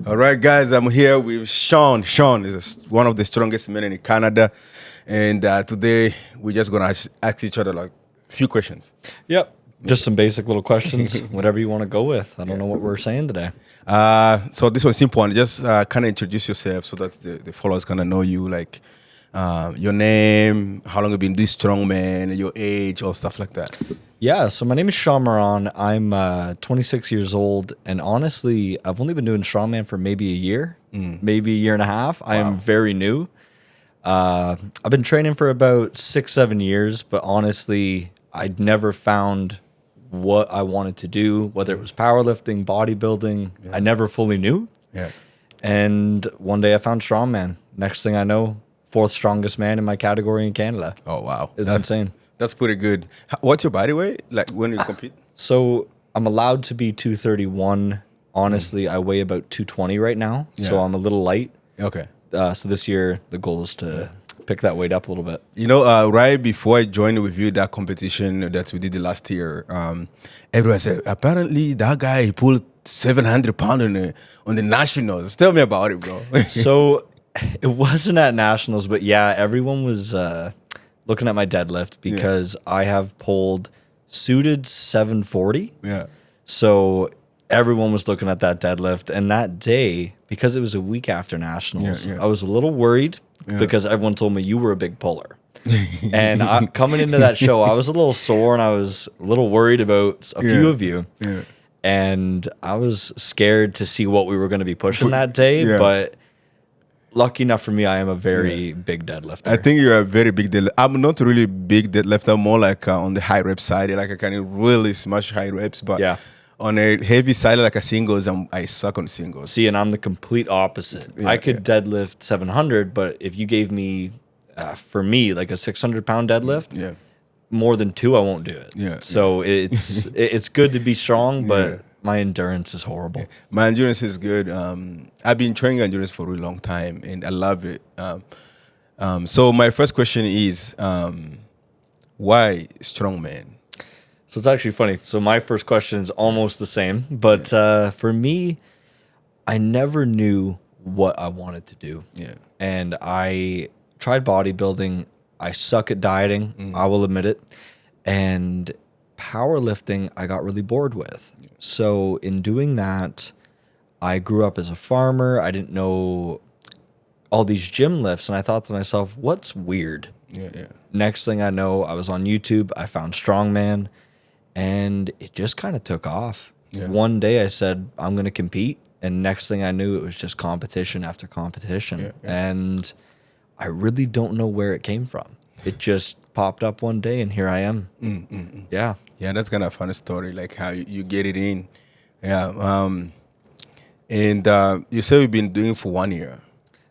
All right, guys, I'm here with Sean. Sean is one of the strongest men in Canada, and today we're just gonna ask each other like a few questions. Yep. Just some basic little questions, whatever you want to go with. I don't know what we're saying today. So this one's simple one. Just kind of introduce yourself so that the followers kind of know you, like your name, how long you've been doing strongman, your age, or stuff like that. Yeah, so my name is Sean Moran. I'm 26 years old, and honestly, I've only been doing strongman for maybe a year, maybe a year and a half. I am very new. I've been training for about 6-7 years, but honestly, I'd never found what I wanted to do, whether it was powerlifting, bodybuilding. I never fully knew. Yeah. And one day I found strongman. Next thing I know, fourth strongest man in my category in Canada. Oh wow, It's insane. That's pretty good. What's your body weight like when you compete? So I'm allowed to be 231. Honestly, I weigh about 220 right now, so I'm a little light. Okay. So this year, the goal is to pick that weight up a little bit. You know, right before I joined with you that competition that we did the last year, everyone said apparently that guy he pulled 700 pounds on the nationals. Tell me about it, bro. So it wasn't at nationals, but yeah, everyone was looking at my deadlift because I have pulled suited 740. Yeah. So everyone was looking at that deadlift, and that day, because it was a week after nationals, I was a little worried because everyone told me you were a big puller. And coming into that show, I was a little sore and I was a little worried about a few of you. Yeah. And I was scared to see what we were going to be pushing that day. But lucky enough for me, I am a very big deadlifter. I think you're a very big deadlift. I'm not really big deadlifter, more like on the high rep side. Like I can really smash high reps, but on a heavy side, like a singles, I suck on singles. See, and I'm the complete opposite. I could deadlift 700, but if you gave me, for me, like a 600-pound deadlift, more than 2, I won't do it. So it's good to be strong, but my endurance is horrible. My endurance is good. I've been training endurance for a really long time, and I love it. So my first question is, why strongman? So it's actually funny. So my first question is almost the same, but for me, I never knew what I wanted to do. Yeah. And I tried bodybuilding. I suck at dieting. I will admit it. And powerlifting, I got really bored with. So in doing that, I grew up as a farmer. I didn't know all these gym lifts, and I thought to myself, what's weird? Next thing I know, I was on YouTube. I found Strongman. And it just kind of took off. One day I said, I'm going to compete. And next thing I knew, it was just competition after competition. And I really don't know where it came from. It just popped up one day, and here I am. Yeah. Yeah, that's kind of a fun story, like how you get it in. Yeah. And you said you've been doing it for 1 year.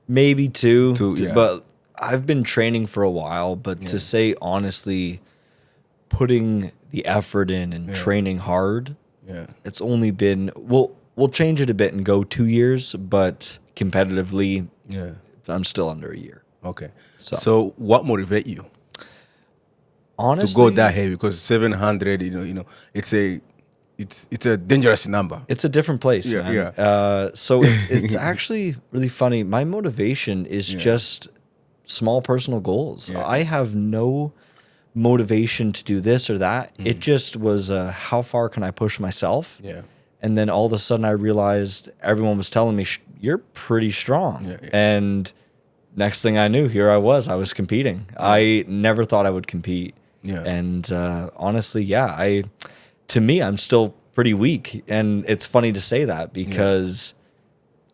Maybe two. But I've been training for a while. But to say honestly, putting the effort in and training hard, it's only been, we'll change it a bit and go 2 years, but competitively, I'm still under a year. Okay. So what motivates you? Honestly, to go that heavy? Because 700, you know, it's a dangerous number. It's a different place, man. So it's actually really funny. My motivation is just small personal goals. I have no motivation to do this or that. It just was how far can I push myself? And then all of a sudden I realized everyone was telling me you're pretty strong. And next thing I knew, here I was competing. I never thought I would compete. And honestly, to me, I'm still pretty weak. And it's funny to say that because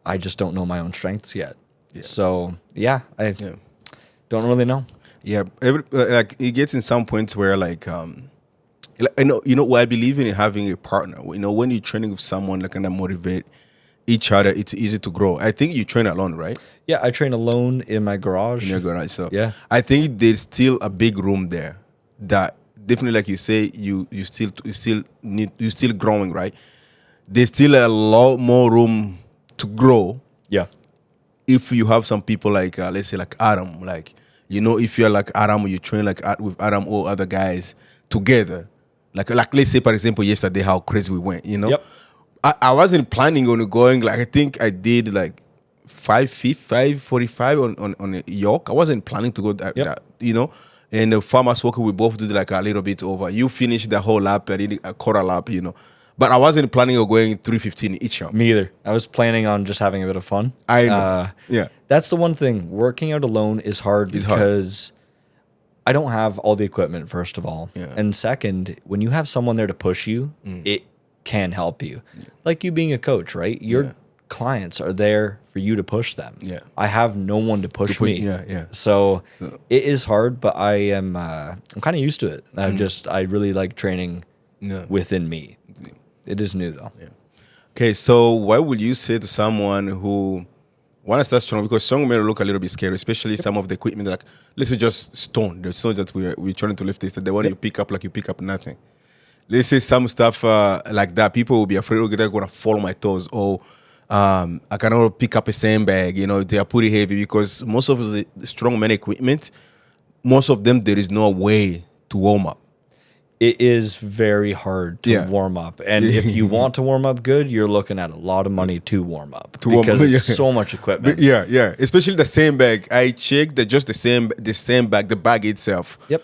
I just don't know my own strengths yet. So I don't really know. Yeah, like it gets in some points where like I know what I believe in having a partner. You know, when you're training with someone that kind of motivate each other, it's easy to grow. I think you train alone, right? Yeah, I train alone in my garage. In your garage, so I think there's still a big room there. That definitely, like you say, you still growing, right? There's still a lot more room to grow. Yeah. If you have some people like let's say like Adam, like. You know, if you're like Adam, or you train like with Adam or other guys together, like let's say, for example, yesterday, how crazy we went, you know? I wasn't planning on going. Like I think I did like 5:45 on a York. I wasn't planning to go that, you know. And the farmers walker, we both did like a little bit over. You finished the whole lap, I did a quarter lap, you know. But I wasn't planning on going 3:15 each jump. Me either. I was planning on just having a bit of fun. I know. Yeah. That's the one thing. Working out alone is hard because I don't have all the equipment, first of all. Yeah. And second, when you have someone there to push you, it can help you. Yeah. Like you being a coach, right? Your clients are there for you to push them. Yeah. I have no one to push me. Yeah. So it is hard, but I'm kind of used to it. I really like training within me. It is new though. Yeah. Okay, so what would you say to someone who want to start strong? Because strongman look a little bit scary, especially some of the equipment. Like let's say just stone. The stone that we're trying to lift is that the one you pick up like you pick up nothing. Let's say some stuff like that. People will be afraid they're gonna fall on my toes, or I cannot pick up a sandbag. You know, they are pretty heavy because most of the strongman equipment, most of them there is no way to warm up. It is very hard to warm up. And if you want to warm up good, you're looking at a lot of money to warm up. Because it's so much equipment. Yeah. Especially the sandbag. I checked that just the sandbag, the bag itself. Yep.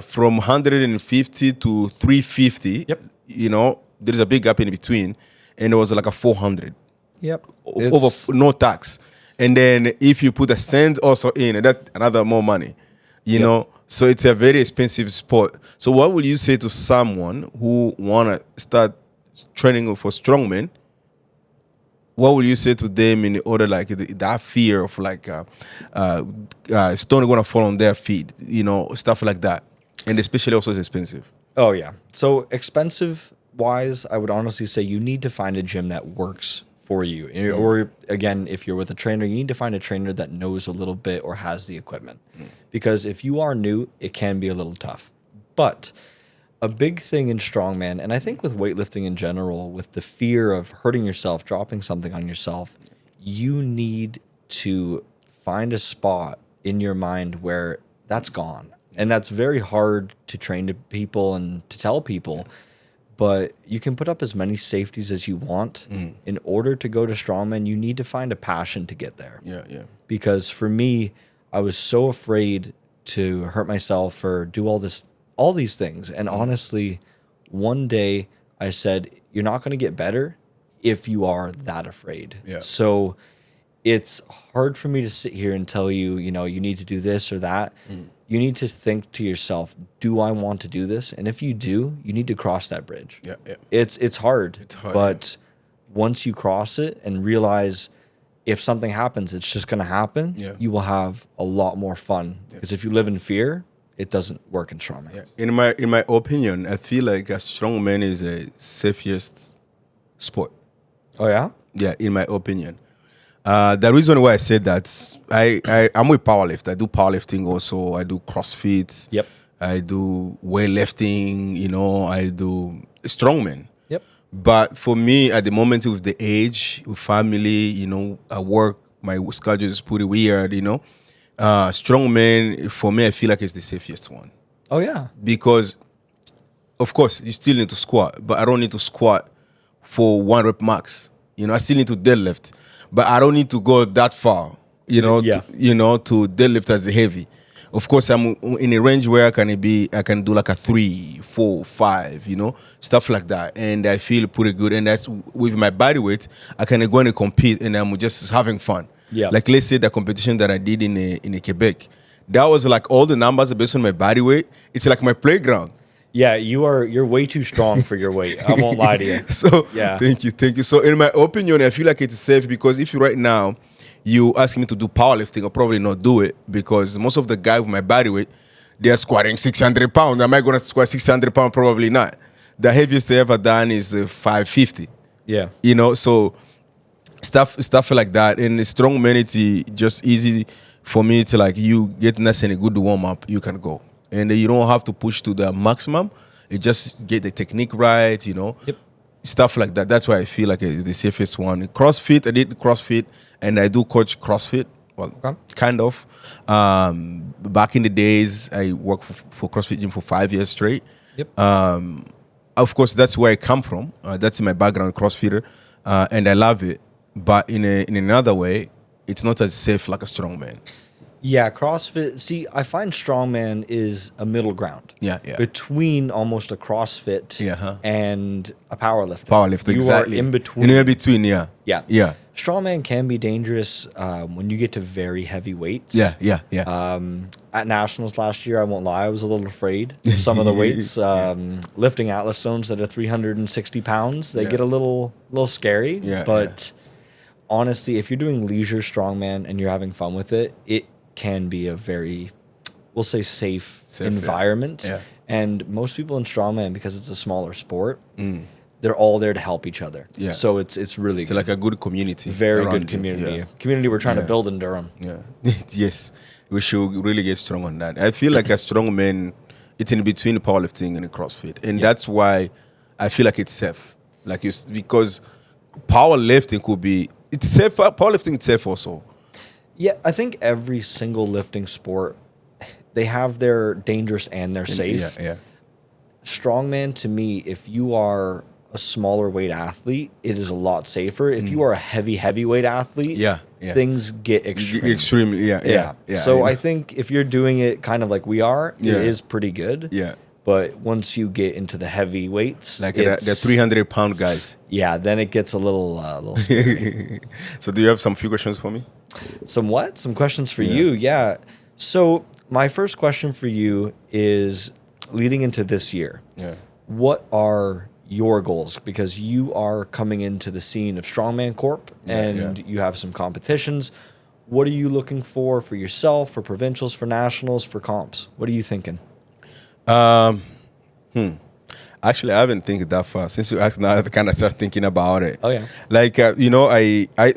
From 150 to 350. Yep. You know, there's a big gap in between. And it was like a 400. Yep. Over no tax. And then if you put the sand also in, that's another more money. You know? So it's a very expensive sport. So what will you say to someone who wanna start training for strongman? What will you say to them in order like that fear of like stone gonna fall on their feet, you know, stuff like that, and especially also it's expensive. Oh yeah. So expensive wise, I would honestly say you need to find a gym that works for you. Or again, if you're with a trainer, you need to find a trainer that knows a little bit or has the equipment. Because if you are new, it can be a little tough. But a big thing in strongman, and I think with weightlifting in general, with the fear of hurting yourself, dropping something on yourself, you need to find a spot in your mind where that's gone. And that's very hard to train to people and to tell people. But you can put up as many safeties as you want. In order to go to strongman, you need to find a passion to get there. Yeah. Because for me, I was so afraid to hurt myself or do all these things. And honestly, one day I said, you're not going to get better if you are that afraid. Yeah. So it's hard for me to sit here and tell you, you know, you need to do this or that. You need to think to yourself, do I want to do this? And if you do, you need to cross that bridge. Yeah. It's hard. It's hard, but once you cross it and realize if something happens, it's just going to happen, you will have a lot more fun. Because if you live in fear, it doesn't work in strongman. Yeah. In my opinion, I feel like a strongman is a safest sport. Oh, yeah? Yeah, in my opinion. The reason why I said that, I'm with powerlift. I do powerlifting also. I do CrossFit. Yep. I do weightlifting. You know, I do strongman. Yep. But for me, at the moment, with the age, with family, you know, I work. My schedule is pretty weird. You know, strongman for me, I feel like it's the safest one. Oh yeah. Because, of course, you still need to squat, but I don't need to squat for 1 rep max. You know, I still need to deadlift. But I don't need to go that far, you know, to deadlift as heavy. Of course, I'm in a range where I can do like a 3, 4, 5, you know, stuff like that. And I feel pretty good. And that's with my body weight, I can go and compete and I'm just having fun. Yeah. Like let's say the competition that I did in Quebec, that was like all the numbers are based on my body weight. It's like my playground. Yeah, you're way too strong for your weight. I won't lie to you. So thank you. So in my opinion, I feel like it's safe because if you right now you ask me to do powerlifting, I'll probably not do it because most of the guys with my body weight, they're squatting 600 pounds. Am I going to squat 600 pounds? Probably not. The heaviest I ever done is 550. Yeah. You know, so stuff like that. And strong humanity, just easy for me to like you get nice and a good warm up, you can go. And you don't have to push to the maximum. You just get the technique right, you know. Yep. Stuff like that. That's why I feel like it's the safest one. CrossFit, I did CrossFit, and I do coach CrossFit. Well, kind of. Back in the days, I worked for CrossFit gym for 5 years straight. Yep. of course, that's where I come from. That's my background, CrossFitter, and I love it. But in another way, it's not as safe like a strongman. Yeah, CrossFit. See, I find Strongman is a middle ground. Yeah. Between almost a CrossFit and a powerlifting. Powerlifting, exactly. You are in between. In between, yeah. Yeah. Strongman can be dangerous when you get to very heavy weights. Yeah. At Nationals last year, I won't lie, I was a little afraid of some of the weights. Lifting Atlas stones that are 360 pounds, they get a little scary. But honestly, if you're doing leisure strongman and you're having fun with it, it can be a very, we'll say, safe environment. Yeah. And most people in strongman, because it's a smaller sport, they're all there to help each other. Yeah. So it's really It's like a good community. very good community. Yeah. Community we're trying to build in Durham. Yeah. Yes. We should really get strong on that. I feel like a strong man, it's in between powerlifting and CrossFit. And that's why I feel like it's safe. Because powerlifting could be, it's safe, powerlifting is safe also. Yeah, I think every single lifting sport, they have their dangerous and their safe. Yeah. Strongman, to me, if you are a smaller weight athlete, it is a lot safer. If you are a heavyweight athlete, things get extreme. Extremely, yeah. So I think if you're doing it kind of like we are, it is pretty good. Yeah. But once you get into the heavy weights, like the 300-pound guys. Yeah, then it gets a little scary. So do you have some few questions for me? Some questions for you. Yeah. So my first question for you is leading into this year. Yeah. What are your goals? Because you are coming into the scene of Strongman Corp and you have some competitions. What are you looking for yourself, for provincials, for nationals, for comps? What are you thinking? Actually, I haven't think that far. Since you asked now, I kind of start thinking about it. Oh, yeah. Like, I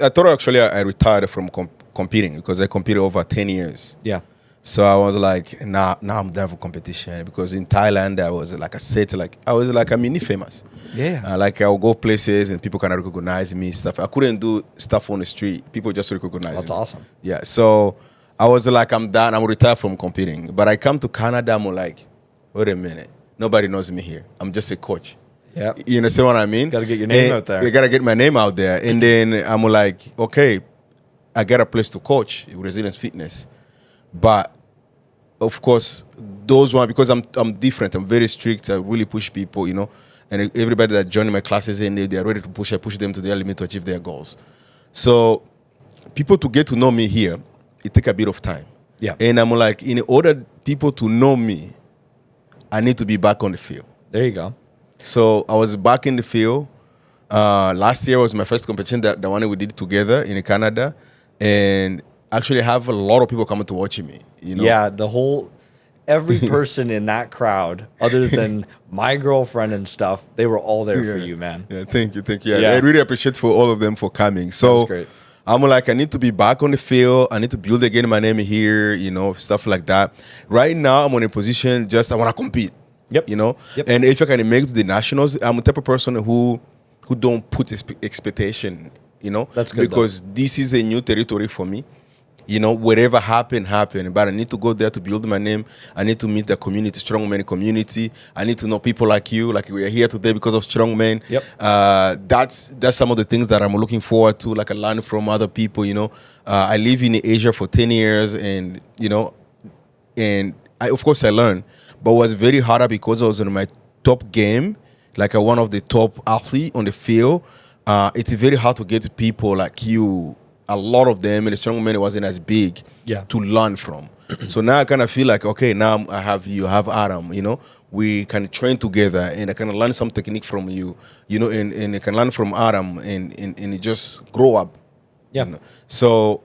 thought actually I retired from competing because I competed over 10 years. Yeah. So I was like, now I'm done for competition because in Thailand, I was like a mini famous. Yeah. Like I'll go places and people kind of recognize me, stuff. I couldn't do stuff on the street. People just recognize me. That's awesome. Yeah. So I was like, I'm done. I'm retired from competing. But I come to Canada, I'm like, wait a minute. Nobody knows me here. I'm just a coach. Yeah. You understand what I mean? Got to get your name out there. You got to get my name out there. And then I'm like, okay, I got a place to coach, Resilience Fitness. But of course, those one, because I'm different. I'm very strict. I really push people, and everybody that join my classes and they're ready to push, I push them to their limit to achieve their goals. So people to get to know me here, it take a bit of time. Yeah. And I'm like, in order people to know me, I need to be back on the field. There you go. So I was back in the field. Last year was my first competition, the one we did together in Canada. And actually have a lot of people coming to watch me. Yeah, every person in that crowd, other than my girlfriend and stuff, they were all there for you, man. Yeah, thank you. Yeah. I really appreciate for all of them for coming. So that's great. I'm like, I need to be back on the field. I need to build again my name here, stuff like that. Right now, I'm in a position I want to compete. Yep. Yep. And if I can make it to the nationals, I'm the type of person who don't put expectation, That's good. Because this is a new territory for me. Whatever happened. But I need to go there to build my name. I need to meet the community, Strongman community. I need to know people like you, like we are here today because of Strongman. Yep. That's some of the things that I'm looking forward to, like I learn from other people, I live in Asia for 10 years and, and of course I learned, but it was very hard because I was in my top game, like one of the top athletes on the field. It's very hard to get people like you. A lot of them in the Strongman wasn't as big to learn from. So now I kind of feel like, okay, now I have you, I have Adam, we can train together and I can learn some technique from you, and I can learn from Adam and just grow up. Yeah. So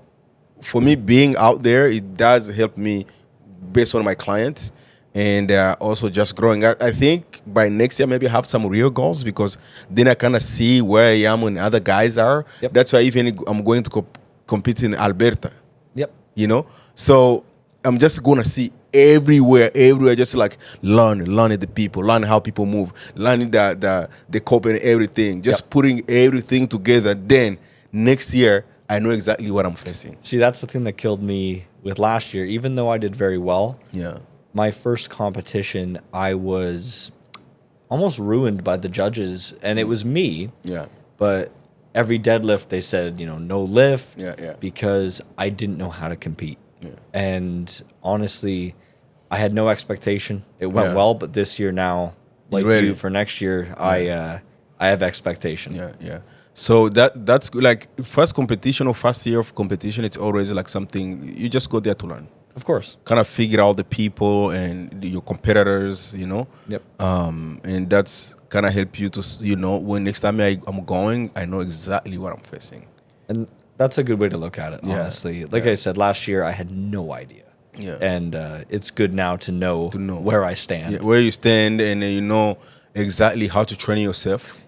for me, being out there, it does help me based on my clients and also just growing. I think by next year, maybe I have some real goals because then I kind of see where I am when other guys are. Yep. That's why even I'm going to compete in Alberta. Yep. So I'm just going to see everywhere, just like learning the people, learn how people move, learning the copy and everything, just putting everything together. Then next year, I know exactly what I'm facing. See, that's the thing that killed me with last year. Even though I did very well, yeah, my first competition, I was almost ruined by the judges, and it was me. Yeah. But every deadlift, they said, no lift. Yeah. Because I didn't know how to compete. Yeah. And honestly, I had no expectation. It went Yeah. well, but this year now, like ready? you, for next year, I have expectation. Yeah. So that's good. Like first competition or first year of competition, it's always like something you just go there to learn. Of course. Kind of figure out the people and your competitors, Yep. And that's kind of help you to, when next time I'm going, I know exactly what I'm facing. And that's a good way to look at it, honestly. Like I said, last year I had no idea. Yeah. And it's good now to know where I stand. Yeah, where you stand, and you know exactly how to train yourself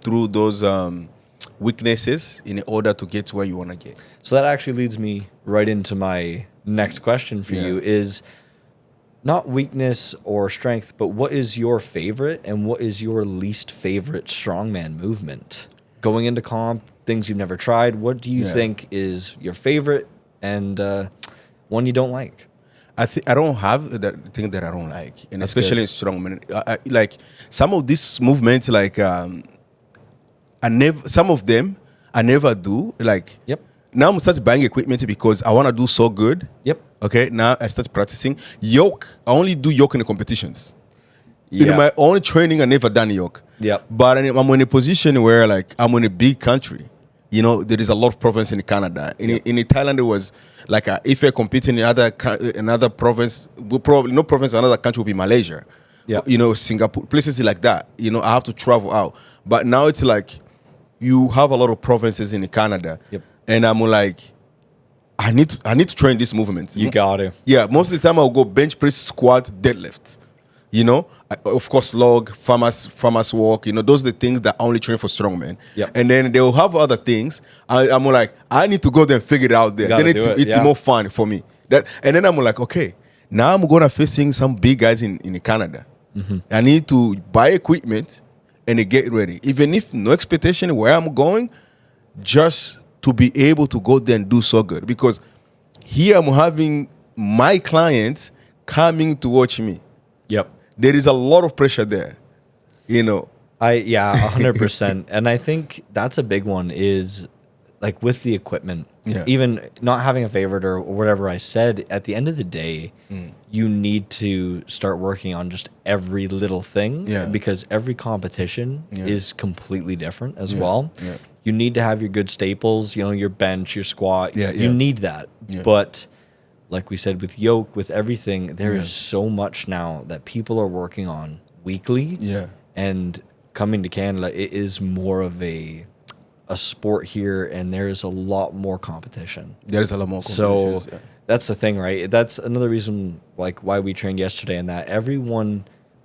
through those weaknesses in order to get where you want to get. So that actually leads me right into my next question for you is not weakness or strength, but what is your favorite and what is your least favorite strongman movement? Going into comp, things you've never tried, what do you think is your favorite and one you don't like? I don't have that thing that I don't like, and that's especially in strongman. Like some of these movements, like some of them I never do. Like now I'm start buying equipment because I want to do so good. Okay, now I start practicing yoke. I only do yoke in the competitions. In my own training, I never done yoke. But I'm in a position where like I'm in a big country. There is a lot of province in Canada. In Thailand, it was like if I compete in another province, probably no province, another country would be Malaysia. Singapore, places like that. I have to travel out. But now it's like you have a lot of provinces in Canada, and I'm like, I need to train these movements. You got to. Yeah, most of the time I'll go bench press, squat, deadlift. Of course, log, farmers walk. Those are the things that I only train for strongmen. And then they will have other things. I'm like, I need to go there and figure it out there. Then it's more fun for me. And then I'm like, okay, now I'm gonna facing some big guys in Canada. I need to buy equipment and get ready, even if no expectation where I'm going, just to be able to go there and do so good. Because here I'm having my clients coming to watch me. There is a lot of pressure there, 100%. And I think that's a big one is like with the equipment, even not having a favorite or whatever I said, at the end of the day, you need to start working on just every little thing because every competition is completely different as well. You need to have your good staples, your bench, your squat. You need that. But like we said, with yoke, with everything, there is so much now that people are working on weekly. And coming to Canada, it is more of a sport here, and there is a lot more competition. There's a lot more competition. So that's the thing, right? That's another reason, like, why we trained yesterday, and that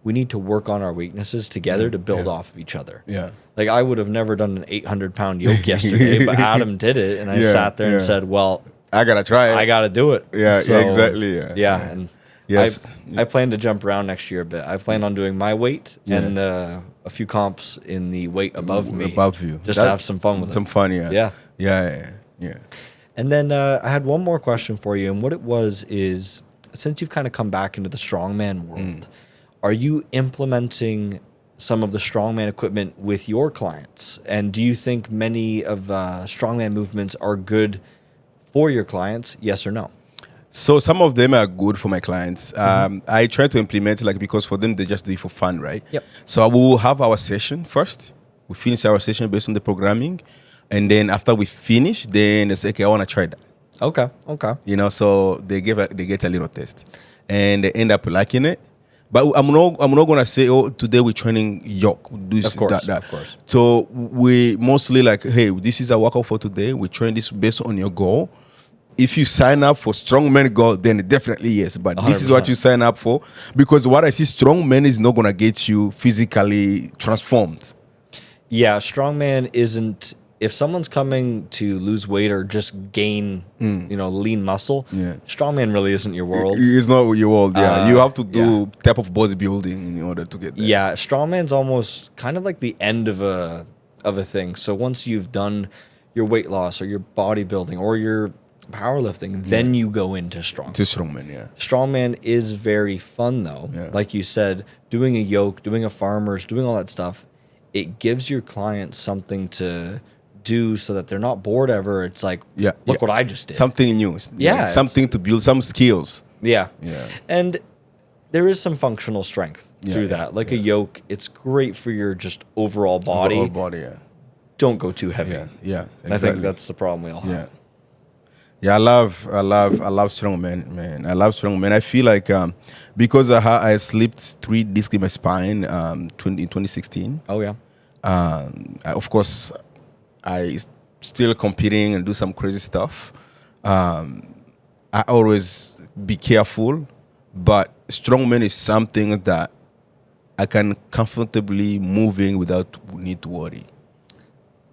we need to work on our weaknesses together to build off of each other. Like, I would have never done an 800-pound yoke yesterday, but Adam did it, and I sat there and said, well, I gotta try it. I gotta do it. So, exactly. And I plan to jump around next year a bit. I plan on doing my weight and a few comps in the weight above me. Above you. Just to have some fun with it. Some fun, yeah. And then I had one more question for you. And what it was is, since you've kind of come back into the strongman world, are you implementing some of the strongman equipment with your clients? And do you think many of strongman movements are good for your clients, yes or no? So some of them are good for my clients. I try to implement because for them they just do it for fun, right? So we will have our session first. We finish our session based on the programming, and then after we finish, then they say, "Okay, I want to try that." Okay. So they get a little test, and they end up liking it. But I'm not gonna say, "Oh, today we're training yoke." Of course. So we mostly hey, this is a workout for today. We train this based on your goal. If you sign up for strongman goal, then definitely yes. But 100%. This is what you sign up for, because what I see, strongman is not gonna get you physically transformed. Yeah, strongman isn't. If someone's coming to lose weight or just gain, lean muscle, strongman really isn't your world. It's not your world. You have to do type of bodybuilding in order to get there. Yeah, strongman's almost kind of like the end of a thing. So once you've done your weight loss or your bodybuilding or your powerlifting, then you go into strongman. To strongman, yeah. Strongman is very fun though. Yeah. Like you said, doing a yoke, doing a farmer's, doing all that stuff, it gives your clients something to do so that they're not bored ever. It's like, look what I just did. Something new. Yeah. Something to build some skills. Yeah. Yeah. And there is some functional strength through that. Like a yoke, it's great for your just overall body. Overall body, yeah. Don't go too heavy. Yeah. And I think that's the problem we all have. Yeah. Yeah, I love strongman, man. I love strongman. I feel like because I slipped 3 discs in my spine in 2016. Oh yeah. Of course, I still competing and do some crazy stuff. I always be careful, but strongman is something that I can comfortably moving without need to worry.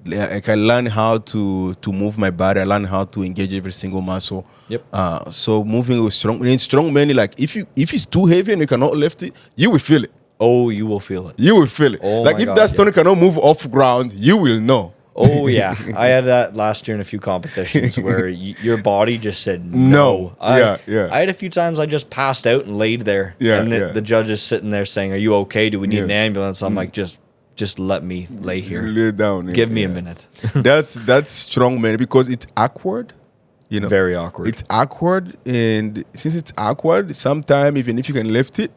I can learn how to move my body. I learn how to engage every single muscle. Yep. So moving with strongman, like if it's too heavy and you cannot lift it, you will feel it. Oh, you will feel it. You will feel it. Oh like my if God, that stone cannot move off ground, you will know. Oh yeah, I had that last year in a few competitions where your body just said no. Yeah. I had a few times I just passed out and laid there. Yeah, and the judge is sitting there saying, "Are you okay? Do we need an ambulance?" I'm like, just let me lay here. Lay down. Give me a minute. That's strongman because it's awkward. You know, very awkward. It's awkward, and since it's awkward, sometimes even if you can lift it,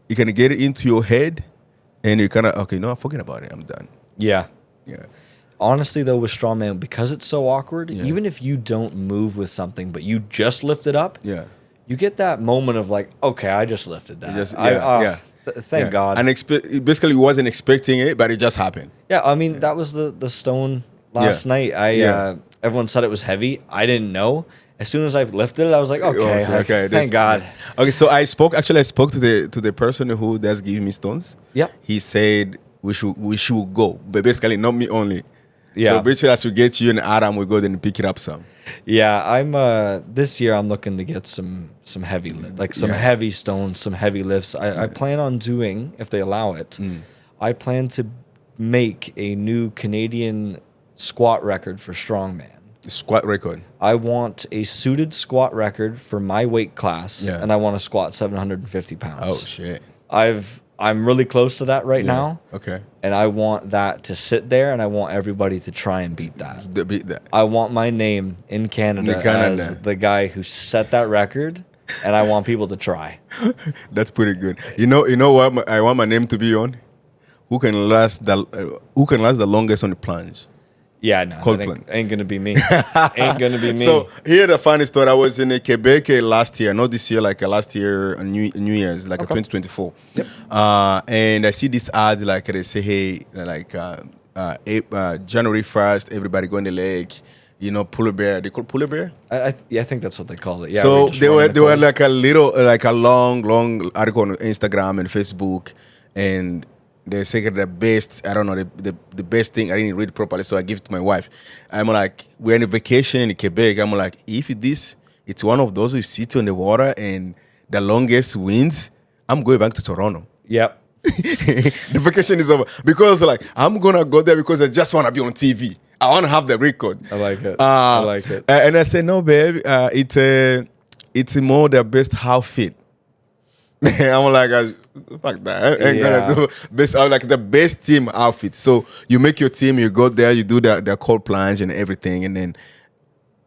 you can get it into your head, and you kind of okay. No, I'm forgetting about it. I'm done. Yeah. Yeah. Honestly, though, with strongman, because it's so awkward, even if you don't move with something, but you just lift it up, you get that moment of like, okay, I just lifted that. Thank God. And basically, wasn't expecting it, but it just happened. Yeah, I mean, that was the stone last night. Everyone said it was heavy. I didn't know. As soon as I lifted it, I was like, okay, thank God. Okay, so I spoke to the person who does give me stones. Yeah. He said we should go, but basically not me only. Yeah. So basically, I should get you and Adam. We go then pick it up some. Yeah, I'm this year I'm looking to get some heavy heavy stones, some heavy lifts. I plan on doing, if they allow it, I plan to make a new Canadian squat record for strongman. Squat record. I want a suited squat record for my weight class, and I want to squat 750 pounds. Oh shit. I'm really close to that right now. Okay. And I want that to sit there, and I want everybody to try and beat that. Beat that. I want my name in Canada as the guy who set that record, and I want people to try. That's pretty good. You know what I want my name to be on? Who can last the longest on the plunge? Yeah, no, ain't gonna be me. Ain't gonna be me. So here the funny story. I was in Quebec last year, not this year, like last year, New Year's, like 2024. Yep. And I see this ad, like they say, hey, like January 1st, everybody go in the lake. You know, polar bear. They call polar bear. I think that's what they call it. Yeah. So they were like a long article on Instagram and Facebook, and they say the best. I don't know the best thing. I didn't read it properly, so I give it to my wife. I'm like, we're on a vacation in Quebec. I'm like, if it's one of those who sit on the water and the longest wins, I'm going back to Toronto. Yep. The vacation is over because like I'm gonna go there because I just want to be on TV. I want to have the record. I like it. I like it. And I said, no, babe, it's more the best outfit. I'm like, fuck that. I ain't gonna do best. I like the best team outfit. So you make your team, you go there, you do the cold plunge and everything, and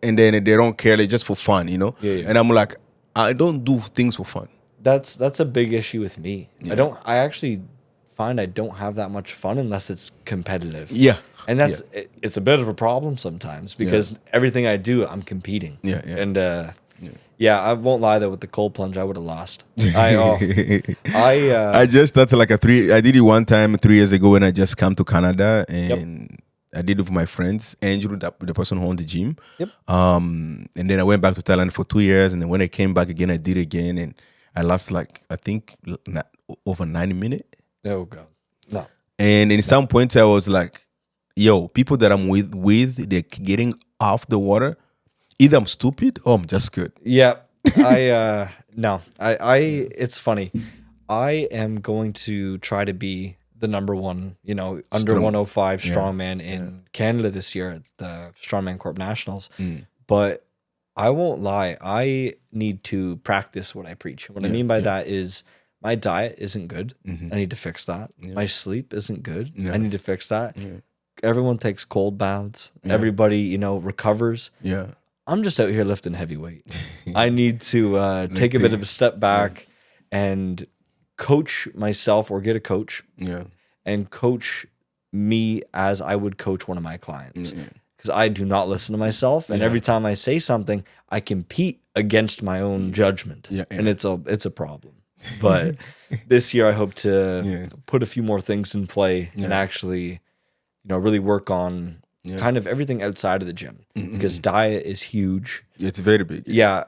then they don't care, it's just for fun, you know. Yeah. And I'm like, I don't do things for fun. That's a big issue with me. Yeah. I actually find I don't have that much fun unless it's competitive. Yeah. And it's a bit of a problem sometimes because everything I do, I'm competing. Yeah. And I won't lie though, with the cold plunge, I would have lost. I just started like I did it one time 3 years ago when I just come to Canada, and I did it with my friends, Andrew, the person who owned the gym. Yep. And then I went back to Thailand for 2 years, and then when I came back again, I did it again, and I lost like I think over 90 minutes. Oh God, no. And in some points, I was like, yo, people that I'm with, they're getting off the water. Either I'm stupid or I'm just good. Yeah. No. It's funny. I am going to try to be the number one, under 105 strongman in Canada this year at the Strongman Corp Nationals. But I won't lie. I need to practice what I preach. What I mean by that is my diet isn't good. I need to fix that. My sleep isn't good. I need to fix that. Everyone takes cold baths. Everybody, you know, recovers. Yeah. I'm just out here lifting heavy weight. I need to take a bit of a step back and coach myself or get a coach and coach me as I would coach one of my clients. Because I do not listen to myself. And every time I say something, I compete against my own judgment. And it's a problem. But this year I hope to put a few more things in play and actually, you know, really work on kind of everything outside of the gym. Because diet is huge. It's very big. Yeah.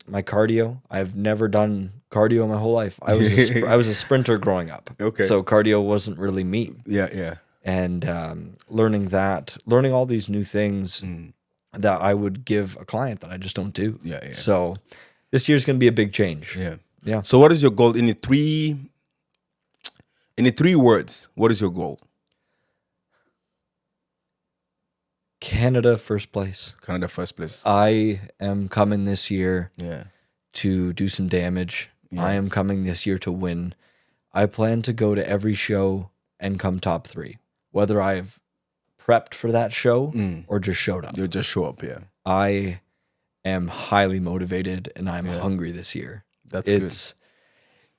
My cardio, I've never done cardio my whole life. I was a sprinter growing up. Okay. So cardio wasn't really me. Yeah. And learning all these new things that I would give a client that I just don't do. Yeah. So this year's going to be a big change. Yeah. So what is your goal in the three words? What is your goal? Canada first place. Canada first place. I am coming this year Yeah. to do some damage. I am coming this year to win. I plan to go to every show and come top 3. Whether I've prepped for that show or just showed up. You'll just show up, yeah. I am highly motivated and I'm hungry this year. That's good.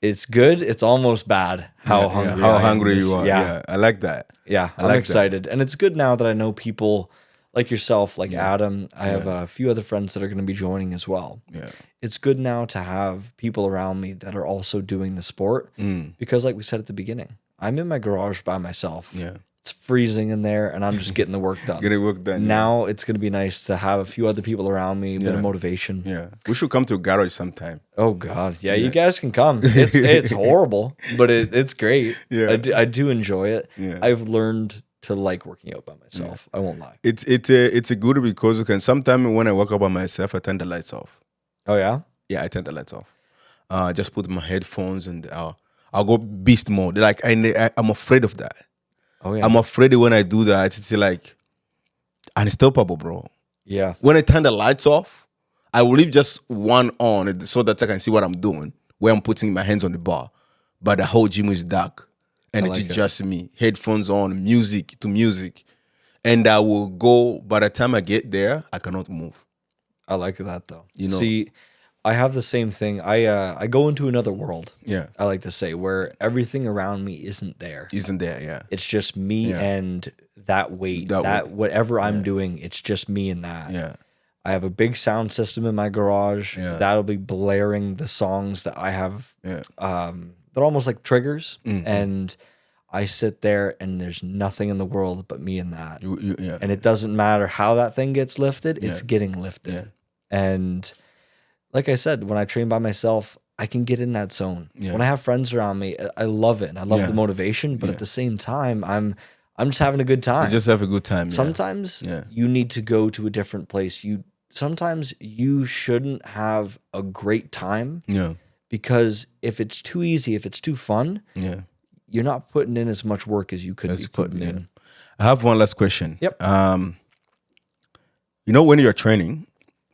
It's good. It's almost bad how hungry you are. Yeah, I like that. Yeah, I'm excited. And it's good now that I know people like yourself, like Adam. I have a few other friends that are going to be joining as well. Yeah. It's good now to have people around me that are also doing the sport because like we said at the beginning, I'm in my garage by myself. Yeah. It's freezing in there and I'm just getting the work done. Getting work done. Now it's going to be nice to have a few other people around me, a bit of motivation. Yeah. We should come to a garage sometime. Oh God. Yeah, you guys can come. It's horrible, but it's great. Yeah. I do enjoy it. Yeah. I've learned to like working out by myself. I won't lie. It's a good because you can sometimes when I work out by myself, I turn the lights off. Oh yeah? Yeah, I turn the lights off. Just put my headphones and I'll go beast mode. Like I'm afraid of that. Oh yeah. I'm afraid that when I do that, it's like unstoppable, bro. Yeah. When I turn the lights off, I will leave just one on so that I can see what I'm doing, where I'm putting my hands on the bar. But the whole gym is dark. And it's just me. Headphones on, music to music. And I will go, by the time I get there, I cannot move. I like that though. You know? See, I have the same thing. I go into another world. Yeah. I like to say where everything around me isn't there. Isn't there, yeah. It's just me and that weight. Whatever I'm doing, it's just me and that. Yeah. I have a big sound system in my garage. Yeah. That'll be blaring the songs that I have. Yeah. They're almost like triggers. And I sit there and there's nothing in the world but me and that. And it doesn't matter how that thing gets lifted, it's getting lifted. Yeah. And like I said, when I train by myself, I can get in that zone. Yeah. When I have friends around me, I love it. And I love the motivation, but at the same time, I'm just having a good time. You just have a good time. Yeah. Sometimes you need to go to a different place. Sometimes you shouldn't have a great time. Yeah. Because if it's too easy, if it's too fun, you're not putting in as much work as you could be putting in. I have one last question. Yep. You know, when you're training,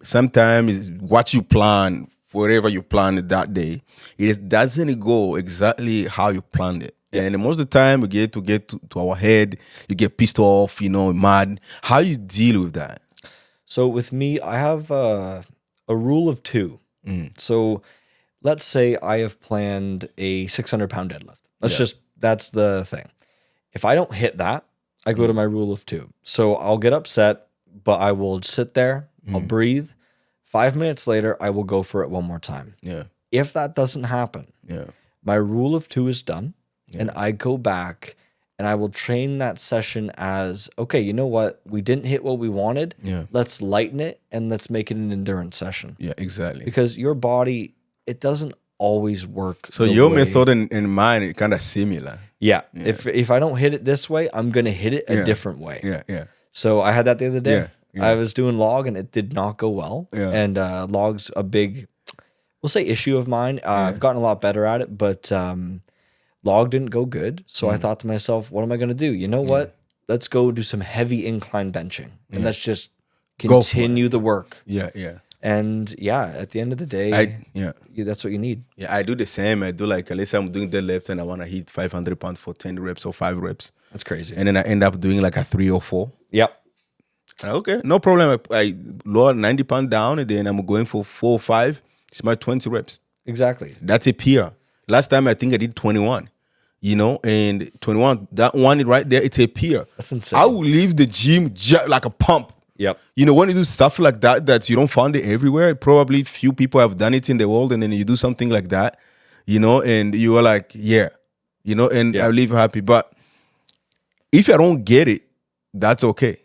sometimes what you plan, whatever you planned that day, it doesn't go exactly how you planned it. Yeah. And most of the time, we get to our head, you get pissed off, you know, mad. How you deal with that? So with me, I have a rule of 2. So let's say I have planned a 600-pound deadlift. That's the thing. If I don't hit that, I go to my rule of 2. So I'll get upset, but I will sit there, I'll breathe. 5 minutes later, I will go for it one more time. Yeah. If that doesn't happen, my rule of 2 is done, and I go back and I will train that session as, okay, you know what? We didn't hit what we wanted. Yeah. Let's lighten it and let's make it an endurance session. Yeah, exactly. Because your body, it doesn't always work. So your method and mine is kind of similar. Yeah. If I don't hit it this way, I'm going to hit it a different way. Yeah. So I had that the other day. Yeah. I was doing log and it did not go well. Yeah. And log's a big, we'll say, issue of mine. I've gotten a lot better at it, but log didn't go good. So I thought to myself, what am I going to do? You know what? Let's go do some heavy incline benching and let's just continue the work. Yeah. And yeah, at the end of the day, that's what you need. Yeah, I do the same. I do like, let's say I'm doing deadlift and I want to hit 500 pounds for 10 reps or 5 reps. That's crazy. And then I end up doing like a 3 or 4. Yep. Okay, no problem. I lower 90 pounds down and then I'm going for 4 or 5. It's my 20 reps. Exactly. That's a PR. Last time I think I did 21. And 21, that one right there, it's a PR. That's insane. I will leave the gym like a pump. Yep. When you do stuff like that you don't find it everywhere, probably few people have done it in the world, and then you do something like that, and you are like, and I leave happy. But if I don't get it, that's okay.